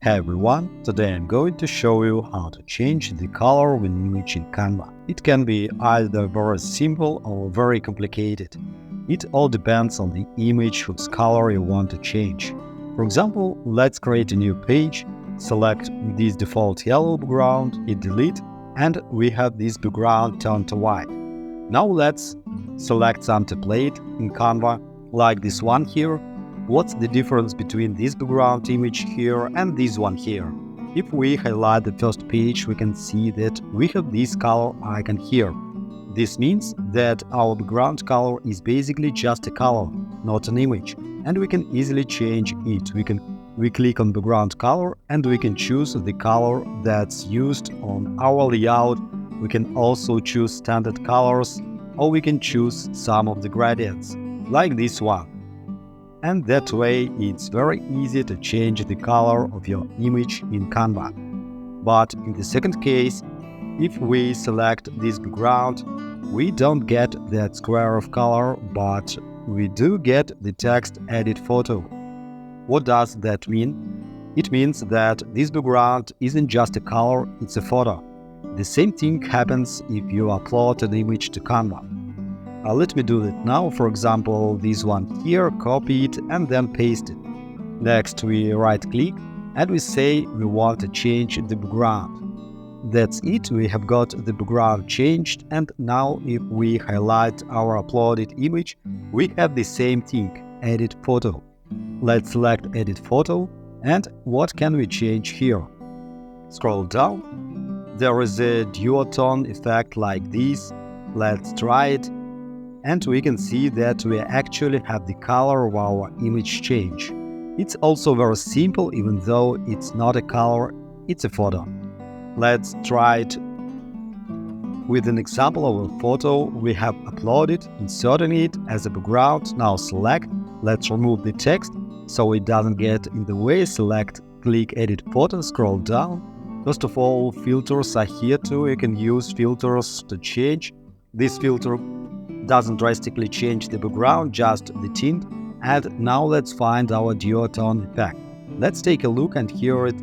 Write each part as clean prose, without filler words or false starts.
Hey everyone, today I'm going to show you how to change the color of an image in Canva. It can be either very simple or very complicated. It all depends on the image whose color you want to change. For example, let's create a new page, select this default yellow background, hit delete, and we have this background turned to white. Now let's select some template in Canva, like this one here. What's the difference between this background image here and this one here? If we highlight the first page, we can see that we have this color icon here. This means that our background color is basically just a color, not an image, and we can easily change it. We click on background color and we can choose the color that's used on our layout. We can also choose standard colors, or we can choose some of the gradients, like this one. And that way it's very easy to change the color of your image in Canva. But in the second case, if we select this background, we don't get that square of color, but we do get the text edit photo. What does that mean? It means that this background isn't just a color, it's a photo. The same thing happens if you upload an image to Canva. Let me do that now. For example, this one here, copy it and then paste it. Next, we right click and we say we want to change the background. That's it, we have got the background changed, and now if we highlight our uploaded image, we have the same thing, edit photo. Let's select edit photo, and what can we change here? Scroll down. There is a duotone effect like this. Let's try it. And we can see that we actually have the color of our image change. It's also very simple, even though it's not a color, it's a photo. Let's try it with an example of a photo we have uploaded, inserting it as a background. Now select, let's remove the text so it doesn't get in the way. Select, click edit photo, scroll down. First of all, filters are here too. You can use filters to change. This filter doesn't drastically change the background, just the tint. And now let's find our duotone effect. Let's take a look, and here it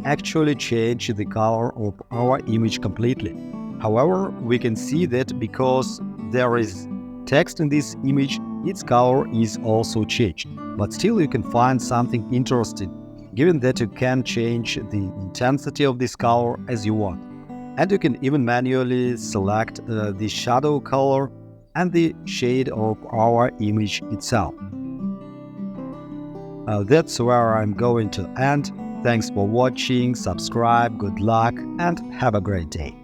actually changed the color of our image completely. However, we can see that because there is text in this image, its color is also changed. But still you can find something interesting, given that you can change the intensity of this color as you want. And you can even manually select the shadow color and the shade of our image itself. That's where I'm going to end. Thanks for watching, subscribe, good luck, and have a great day.